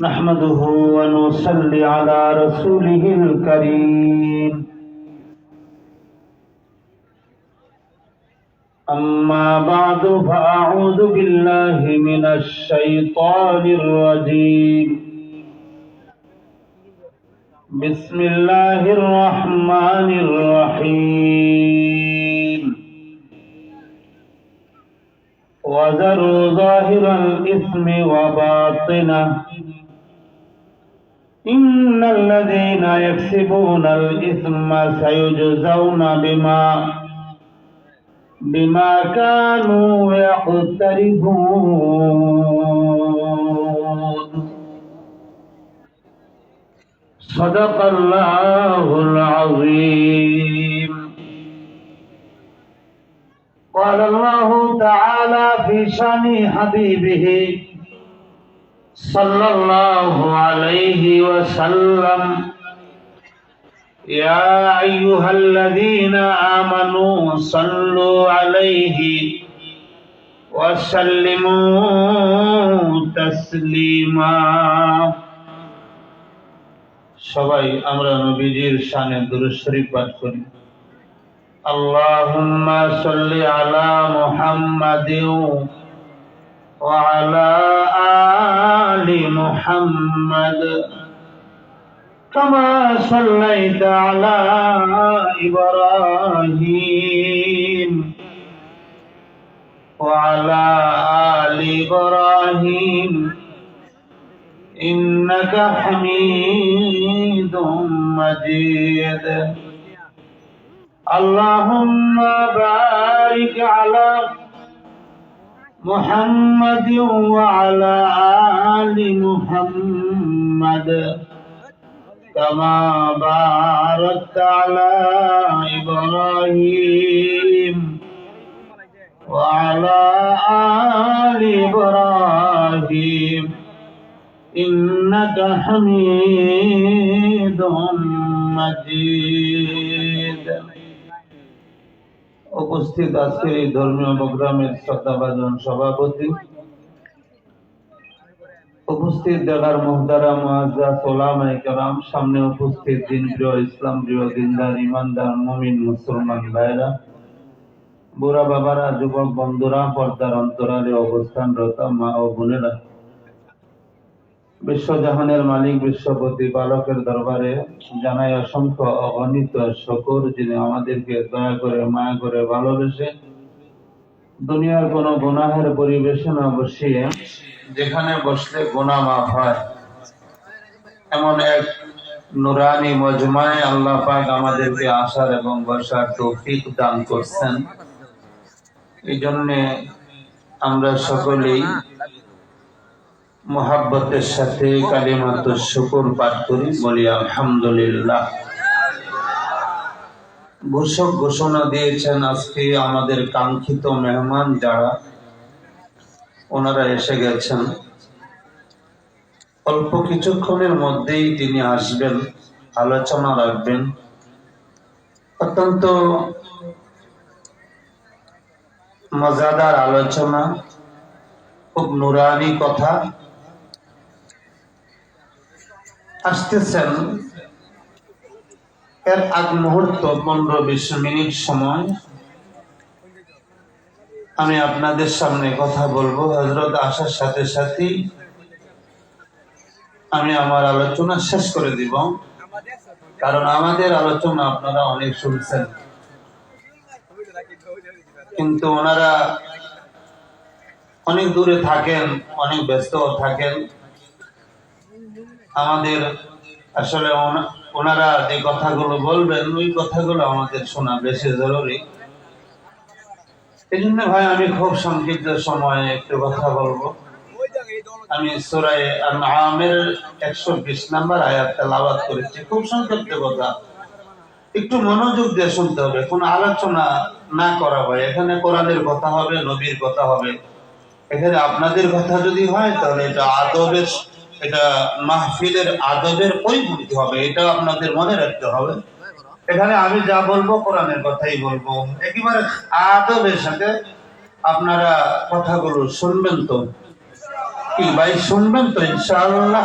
نحمده ونصلي على رسوله الكريم أما بعد فأعوذ بالله من الشيطان الرجيم بسم الله الرحمن الرحيم وذروا ظاهر الإثم وباطنه إن الذين يكسبون الإثم سيجزون بما كانوا يقترفون صدق الله العظيم. قال الله تعالى في شأن حبيبه صلى الله عليه وسلم يا أيها الذين آمنوا صلوا عليه وسلموا تسليما. সবাই আমরা নবীজির শানে দুরূদ শরীফ পাঠ করি। আল্লাহুম্মা সাল্লি আলা মুহাম্মাদিন ওয়া আলা আলি মুহাম্মাদ كما صليت على إبراهيم وعلى آل إبراهيم إنك حميد مجيد. اللهم بارك على محمد وعلى آل محمد كما باركت على إبراهيم وعلى آل إبراهيم إنك حميد مجيد. উপস্থিত আজকের এই ধর্মীয় প্রোগ্রামের শ্রদ্ধাভাজন সভাপতি, উপস্থিত দেখার মুহতারাম মুআজ্জাজ উলামায়ে কেরাম, সামনে উপস্থিত দিনপ্রিয় ইসলাম প্রিয় দিনদার ইমানদার মুমিন মুসলমান ভাইরা, বুড়া বাবারা, যুবক বন্ধুরা, পর্দার অন্তরালে অবস্থানরত মা ও বোনেরা, বিশ্বজাহানের মালিক বিশ্ব প্রতিপালকের দরবারে জানাই অসংখ্য অগণিত শুকর, যিনি আমাদেরকে দয়া করে মায়া করে ভালোবেসে দুনিয়ার কোন গুনাহের পরিবেশে না বসিয়ে যেখানে বসলে গুনাহ মাফ হয় এমন এক নুরানি মজমায় আল্লাহ পাক আমাদেরকে আসার এবং বসার তৌফিক দান করছেন। এই জন্য আমরা সকলেই মুহাব্বতের সাথে কালিমাতুশ শুকর পাঠ করি, বলি আলহামদুলিল্লাহ। ঘোষক ঘোষণা দিয়েছেন আজকে আমাদের কাঙ্ক্ষিত মেহমান যারা, ওনারা এসে গেছেন। অল্প কিছুক্ষণের মধ্যেই তিনি আসবেন, আলোচনা রাখবেন। অত্যন্ত মজাদার আলোচনা, খুব নুরানি কথা আসতেছেন। এর আগ মুহূর্ত 15-20 মিনিট সময় আমি আপনাদের সামনে কথা বলবো। হযরত আসার সাথে সাথে আমি আমার আলোচনা শেষ করে দিব, কারণ আমাদের আলোচনা আপনারা অনেক শুনছেন, কিন্তু ওনারা অনেক দূরে থাকেন, অনেক ব্যস্ত থাকেন। আমাদের আসলে ওনারা যে কথাগুলো বলবেন ওই কথাগুলো আমাদের শোনা বেশি জরুরি। এই জন্য ভাই আমি খুব সংক্ষিপ্ত সময়ে একটু কথা বলবো। আমি সূরা আনআমের 120 নম্বর আয়াত তেলাওয়াত করেছি। খুব সংক্ষিপ্ত কথা, একটু মনোযোগ দিয়ে শুনতে হবে, কোনো আলোচনা না করা হয়। এখানে কোরআনের কথা হবে, নবীর কথা হবে। এখানে আপনাদের কথা যদি হয় তাহলে এটা আদবের, এটা মাহফিলের আদবের পরিপন্থী হবে, এটা আপনাদের মনে রাখতে হবে। এখানে আমি যা বলবো কোরআনের কথাই বলবো, একেবারে আদবের সাথে আপনারা কথাগুলো শুনবেন তো? কি ভাই শুনবেন তো ইনশাআল্লাহ?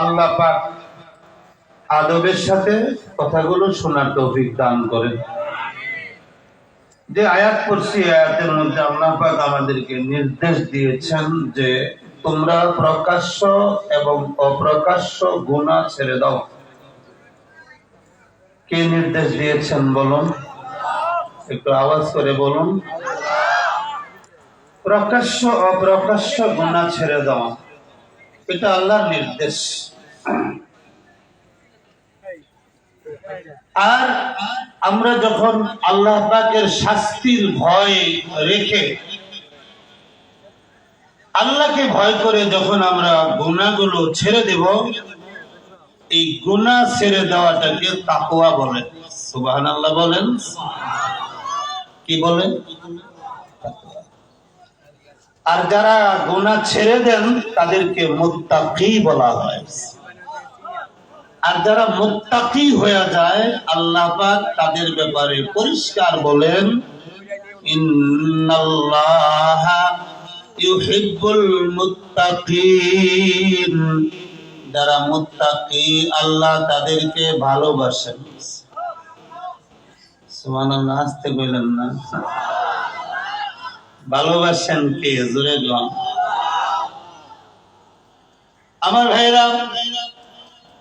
আল্লাহ পাক আদবের সাথে কথাগুলো শোনার তৌফিক দান করেন। যে আয়াত পড়ছি, আয়াতের মধ্যে আল্লাহ পাক আমাদেরকে নির্দেশ দিয়েছেন যে তোমরা প্রকাশ্য এবং অপ্রকাশ্য গুনাহ ছেড়ে দাও। কে নির্দেশ দিয়েছেন বলুন? একটু আওয়াজ করে বলুন। প্রকাশ্য অপ্রকাশ্য গুনাহ ছেড়ে দাও, এটা আল্লাহর নির্দেশ। আর আমরা যখন আল্লাহ পাকের শাস্তির ভয় রেখে, আল্লাহকে ভয় করে যখন আমরা গুনাহগুলো ছেড়ে দেব, এই গুনাহ ছেড়ে দেওয়াটাকে তাকওয়া বলে। সুবহানাল্লাহ বলেন। কি বলেন? আর যারা গুনাহ ছেড়ে দেন তাদেরকে মুত্তাকি বলা হয়। আর যারা মুত্তাকি হয়ে যায়, আল্লাহ পাক তাদের ব্যাপারে পরিষ্কার বলেন, ইন্নাল্লাহা ইউহিব্বুল মুত্তাকিন। যারা মুত্তাকি, আল্লাহ তাদেরকে ভালোবাসেন। সুবহানাল্লাহ, আসতে কইলেন না? ভালোবাসেন কে? জোরে বলুন। আমার ভাইরা,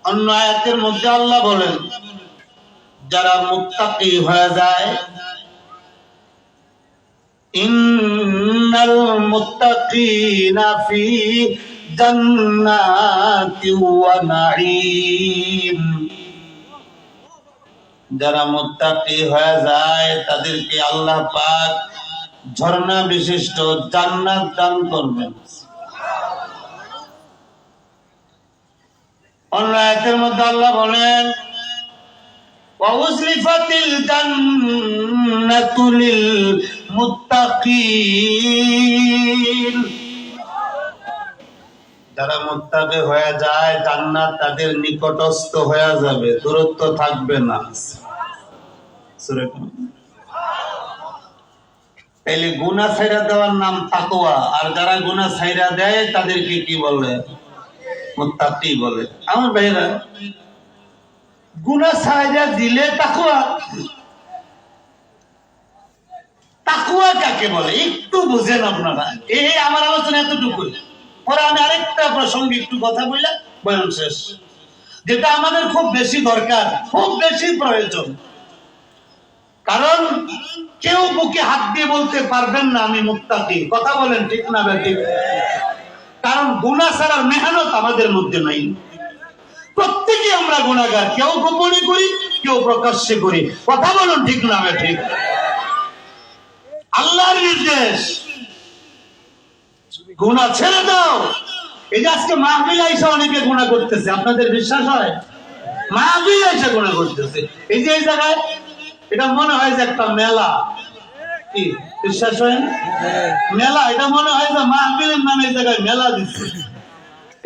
অন্য আয়াতের মধ্যে আল্লাহ বলেন, যারা মুত্তাকি হয়ে যায়, ইন্নাল মুত্তাকিনা ফি জান্নাতি ওয়া নাঈম। যারা মুত্তাকি হয়ে যায় তাদেরকে আল্লাহ পাক ঝর্ণা বিশিষ্ট জান্নাত দান করবেন। অন্য আয়াতের মধ্যে আল্লাহ বলেন, ওয়াউজলিফাতিল জান্নাতু লিল মুত্তাকিন। যারা মুত্তাকি হয়ে যায়, জান্নাত তাদের নিকটস্থ হয়ে যাবে, দূরত্ব থাকবে না। সূরা তাইলে গুনাহ ছাইরা দেওয়ার নাম তাকওয়া, আর যারা গুনাহ ছাইরা দেয় তাদেরকে কি বলে? মুত্তাকি বলে। আমার ভাইরা, গুনাহ ছাইরা দিলে তাকওয়া। তাকওয়া কাকে বলে একটু বুঝেন আপনারা। এই আমার আলোচনা এতটুকু, পরে আমি আরেকটা প্রসঙ্গে একটু কথা বললাম, বয়ান শেষ। যেটা আমাদের খুব বেশি দরকার, খুব বেশি প্রয়োজন। কারণ কেউ বুকে হাত দিয়ে বলতে পারবেন না আমি মুত্তাকি। কথা বলেন ঠিক না ঠিক? কারণ গুনাহ ছাড়ার মেহনত আমাদের মধ্যে নাই। প্রত্যেকে আমরা গুনাহগার, কেউ গোপনে করি, কেউ প্রকাশ্যে করি। কথা বলুন ঠিক না ঠিক? আল্লাহর নির্দেশ, গুনাহ ছেড়ে দাও। এই যে আজকে মাহফিল আইসা অনেকে গুনাহ করতেছে, আপনাদের বিশ্বাস হয়? মাহফিল আইসা গুনাহ করতেছে। এই যে এই জায়গায় এটা মনে হয় যে একটা মেলা। কি বিশ্বাস হয়? মেলা। এটা মনে হয় যে মাহফিলের নামে এই জায়গায় মেলা দিচ্ছে।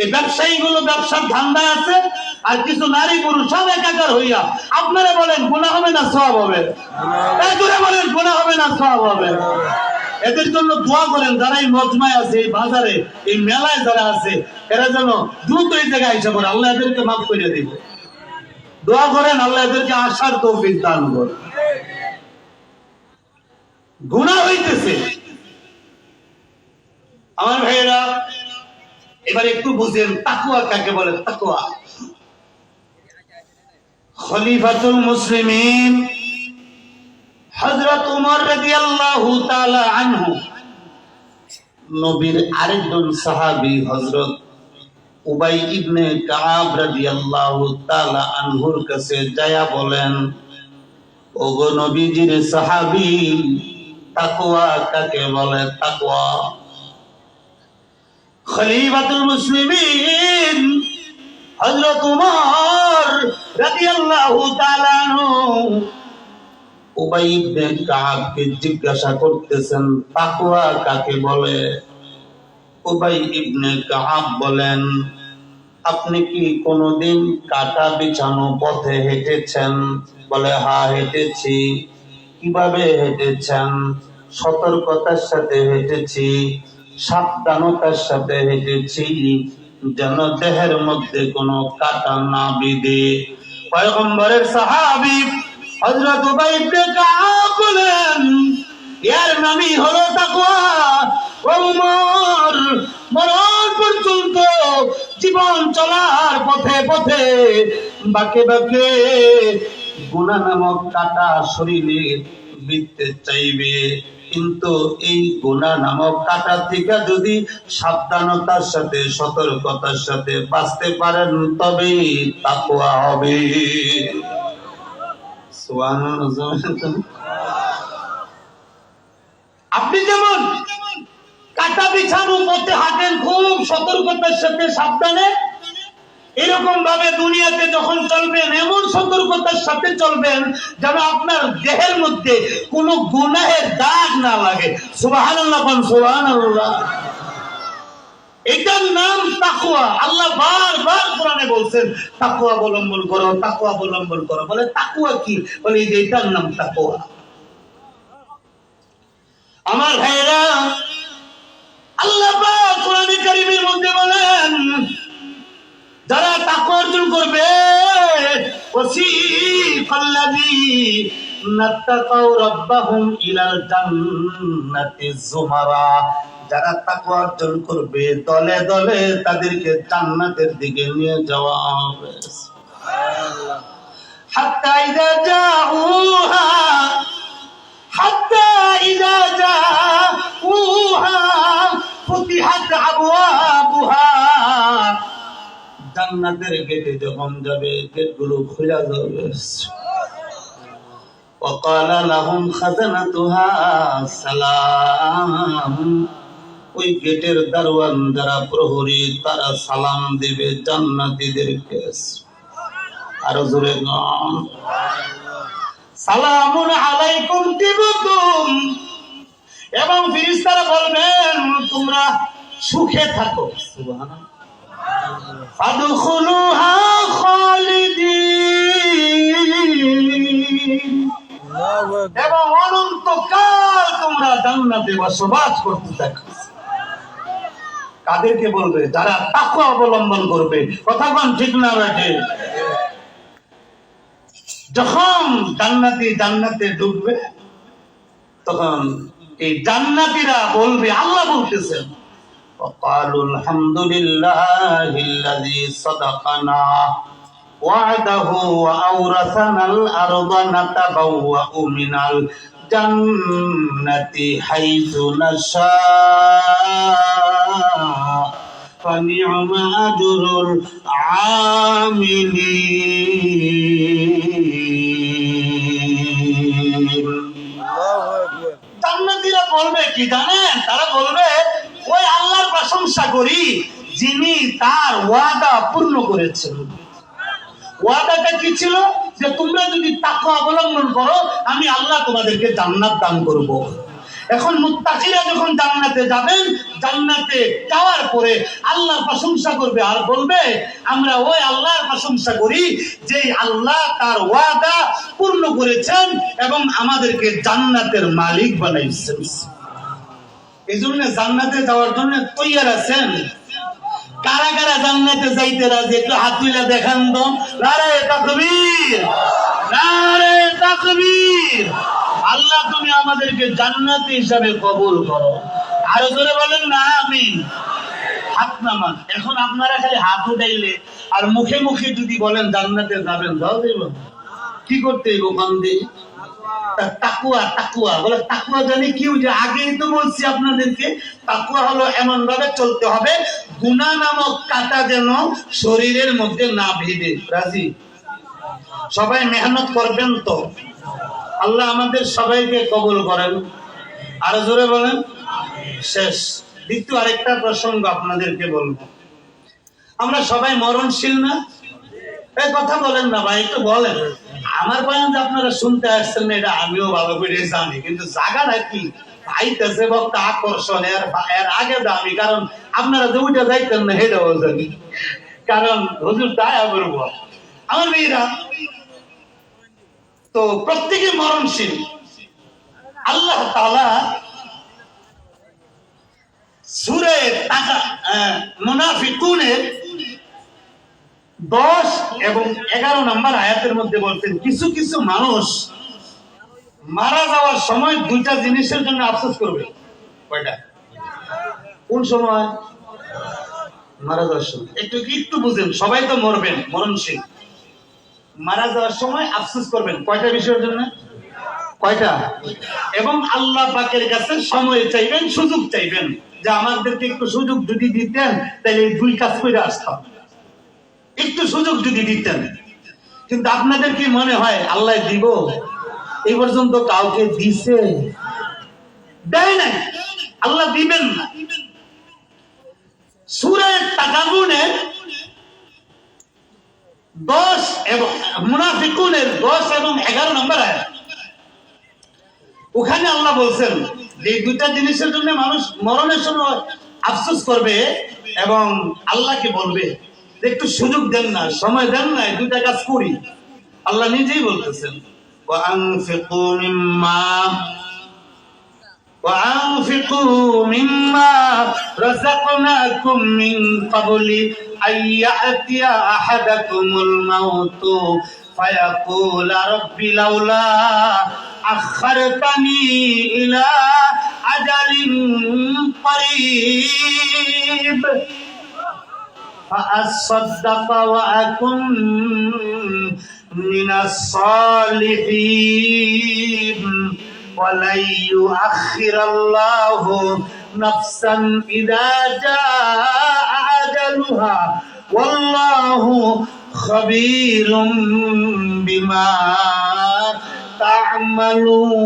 এই ব্যবসায়ী গুলো ব্যবসার ধান্দায় আছে, আর কিছু নারী পুরুষ সব একাকার হইয়া। আপনারা বলেন গুনাহ হবে না সওয়াব হবে? বলেন গুনাহ হবে না সওয়াব হবে? এদের জন্য দোয়া করেন, যারা এই মজমায় আছে, এই বাজারে, এই মেলায় যারা আছে, এরা যেন দ্রুত এই জায়গায় এসে পড়ে। আল্লাহ এদেরকে মাফ করে দিব। দোয়া করেন আল্লাহ এদেরকে আসার তৌফিক দান করে। গুনাহ হইতেছে আমার ভাইয়েরা। এবার একটু বুঝেন তাকওয়া কাকে বলে। তাকওয়া, খলিফাতুল মুসলিমিন হযরত ওমর রাদিয়াল্লাহু তাআলা আনহু, নবীর আরেকজন সাহাবী হযরত উবাই ইবনে কাব রাদিয়াল্লাহু তাআলা আনহুর কাছে যায়া বলেন, ওগো নবীজির সাহাবী, তাকওয়া কাকে বলে? তাকওয়া। খলিফাতুল মুসলিমিন হযরত ওমর রাদিয়াল্লাহু তাআলা আনহু উবাই ইবনে কাবকে জিজ্ঞাসা করতেছেন, তাকওয়া কাকে বলে? উবাই ইবনে কাব বলেন, আপনি কি কোনোদিন কাটা বিছানো পথে হেঁটেছেন? বলে, হ্যাঁ হেঁটেছি। কিভাবে হেঁটেছেন? সতর্কতার সাথে হেঁটেছি, সাবধানতার সাথে হেঁটেছি। যেন দেহের মধ্যে কোনো কাঁটা না বিধে। পয়গম্বরের সাহাবী হযরত উবাই ইবনে কাব বলেন, এর নামই হলো তাকওয়া। ওমর মরণ পর্যন্ত জীবন চলার পথে পথে বাঁকে বাঁকে গুনাহ নামক কাঁটা শরীরে বিঁধতে চাইবে, কিন্তু এই গুনাহ নামক কাঁটা থেকে যদি সাবধানতার সাথে সতর্কতার সাথে বাঁচতে পারেন তবেই তাকওয়া হবে। সুবহানাল্লাহ। আপনি যেমন কাঁটা বিছানো পথে হাঁটেন খুব সতর্কতার সাথে সাবধানে, এরকম ভাবে দুনিয়াতে যখন চলবেন এমন সতর্কতার সাথে চলবেন যেন আপনার দেহের মধ্যে কোনো গুনাহের দাগ না লাগে। সুবহানাল্লাহ, সুবহানাল্লাহ। এটার নাম তাকওয়া। আল্লাহ বারবার কোরআনে বলছেন তাকওয়া অবলম্বন করো, তাকওয়া অবলম্বন করো। বলে তাকওয়া কি? বলে এই যে এটার নাম তাকওয়া। আমার ভাইরা, আল্লাহ পাক কোরআনে কারীমের মধ্যে বলেন যারা তাকওয়া অর্জন করবে, ওয়াসিফাল্লাযীনা তাকাউ রাব্বাহুম ইলাল জান্নাতি যুমারা, যারা তাকওয়া অর্জন করবে দলে দলে তাদেরকে জান্নাতের দিকে নিয়ে যাওয়া হবে। সুবহানাল্লাহ। হাত্তা ইযা জাউহা, হাত্তা ইযা জাউহা ফুতিহাত আবওয়াবুহা, জান্নাতের গেটে যখন যাবে গেটগুলো খোলা যাবে। ওয়াকালা লাহুম খাজানাতুহা সালাম, ওই গেটের দারোয়ান যারা প্রহরী তারা সালাম দিবে জান্নাতীদেরকে। আরো জোরে গান, সালামুন আলাইকুম তিবতুম, এবং ফেরেশতারা বলবেন তোমরা সুখে থাকো। সুবহানাল্লাহ। ফাদখুলুহা খালিদিন, এবং অনন্তকাল তোমরা জান্নাতে বসবাস করতে থাকো। কাদেরকে বলবে? যারা তাকওয়া অবলম্বন করবে। কথা কোন ঠিক না বেঠে? যখন জান্নাতে ঢুকবে তখন এই জান্নাতীরা বলবে, আল্লাহ বলতেছেন وقالوا الحمد لله الذي صدقنا وعده وأورثنا الأرض نتبوأ من الجنة حيث نشاء فنعم أجر العاملين। জান্নাতীরা বলবে কি জানেন? তারা বলবে ওই আল্লাহর প্রশংসা করি যিনি তার ওয়াদা পূর্ণ করেছেন। ওয়াদাটা কি ছিল? যে তোমরা যদি তাকওয়া অবলম্বন করো আমি আল্লাহ তোমাদেরকে জান্নাত দান করব। এখন মুত্তাকিরা যখন জান্নাতে যাবেন, জান্নাতে যাওয়ার পরে আল্লাহর প্রশংসা করবে আর বলবে আমরা ওই আল্লাহর প্রশংসা করি যে আল্লাহ তার ওয়াদা পূর্ণ করেছেন এবং আমাদেরকে জান্নাতের মালিক বানাইছেন। এই জন্য জান্নাতে যাওয়ার জন্য তৈয়ার আছেন? কারা কারা জান্নাতে যাইতে রাজি? একটু হাত তুলে দেখান তো। নারে তাকবীর, নারে তাকবীর। আল্লাহ তুমি আমাদেরকে জান্নাতি হিসাবে কবুল করো। আরো জোরে বলেন না আমিন। হাত নামান। এখন আপনারা খালি হাত উঠাইলে আর মুখে মুখে যদি বলেন জান্নাতে যাবেন, যাও দেব। কি করতে হইব? কান্দে তাকওয়া। তাকওয়া বলে তাকওয়া জানি কি? যে আগেই তো বলছি আপনাদেরকে, তাকওয়া হলো এমন ভাবে চলতে হবে গুনাহ নামক কাঁটা যেন শরীরের মধ্যে না ভিড়ে। রাজি? সবাই মেহনত করবেন তো? আল্লাহ আমাদের সবাইকে কবুল করেন। আরো জোরে বলেন। শেষ দ্বিতীয় আরেকটা প্রসঙ্গ আপনাদেরকে বলবো। আমরা সবাই মরণশীল না? এই কথা বলেন না ভাই, একটু বলেন। আমার বয়ান যে আপনারা শুনতে আসছেন না এটা আমিও ভালো করে জানি, কিন্তু জায়গাটা কি পাইতেছে বক্তা আকর্ষণ এর আগে দামি, কারণ আপনারা যে উঠে যাইতেন না সেটাও জানি, কারণ হুজুর দায়া করবো। আমার মেয়েরা তো প্রত্যেকে মরণশীল। আল্লাহ তাআলা সূরা মুনাফিকুনের 10 এবং 11 নম্বর আয়াতের মধ্যে বলতেন কিছু কিছু মানুষ মারা যাওয়ার সময় দুইটা জিনিসের জন্য আফসোস করবে। কয়টা? কোন সময়? মারা যাওয়ার সময়। একটু বুঝেন, সবাই তো মরবেন, মরণশীল। মারা যাওয়ার সময় আফসোস করবেন কয়টা বিষয়ের জন্য? কয়টা? এবং আল্লাহ পাকের কাছে সময় চাইবেন, সুযোগ চাইবেন, যে আমাদেরকে একটু সুযোগ যদি দিতেন তাহলে এই দুই কাজ করে আসতাম, একটু সুযোগ যদি দিতেন। কিন্তু আপনাদের কি মনে হয় আল্লাহ দিব? এই পর্যন্ত কাউকে দিছে? দেয় নাই, আল্লাহ দিবেন না। সূরা তাগাবুনের 10 এবং মুনাফিকুনের 10 এবং 11 নম্বর আয়াত, ওখানে আল্লাহ বলছেন যে দুইটা জিনিসের জন্য মানুষ মরণের সময় আফসোস করবে এবং আল্লাহকে বলবে যে একটু সুযোগ দেন না, সময় দেন না, দুইটা কাজ করি। আল্লাহ নিজেই বলতেছেন وأنفقوا مما رزقناكم من قبل أن يأتي أحدكم الموت فيقول رب لولا أخرتني إلى أجل قريب فأصدق وأكن من الصالحين ولن يؤخر الله نفسا إذا جاء أجلها والله خبير بما تعملون।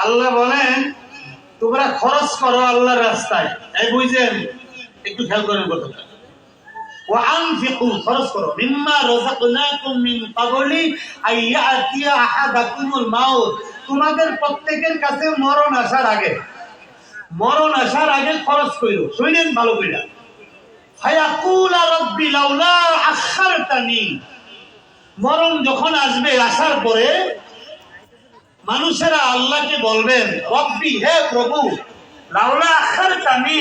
আল্লাহ বলেন তোমরা খরচ করো আল্লাহর রাস্তায়। এই বুঝেন, একটু খেয়াল করেন কথাটা। وأنفقوا খরচ করো মিম্মা রাযাকনাকুম মিন ক্বাবলি আইয়াতিয়া আহাদাকুমুল মাউত, তোমাদের প্রত্যেকের কাছে মরণ আসার আগে, মরণ আসার আগে খরচ কইরো। শুনেন ভালো কইরা, ফায়াকুলা রাব্বি লাউলা আখারতানি, মরণ যখন আসবে, আসার পরে মানুষেরা আল্লাহকে বলবেন রব্বি, হে প্রভু, লাউলা আখারতানি,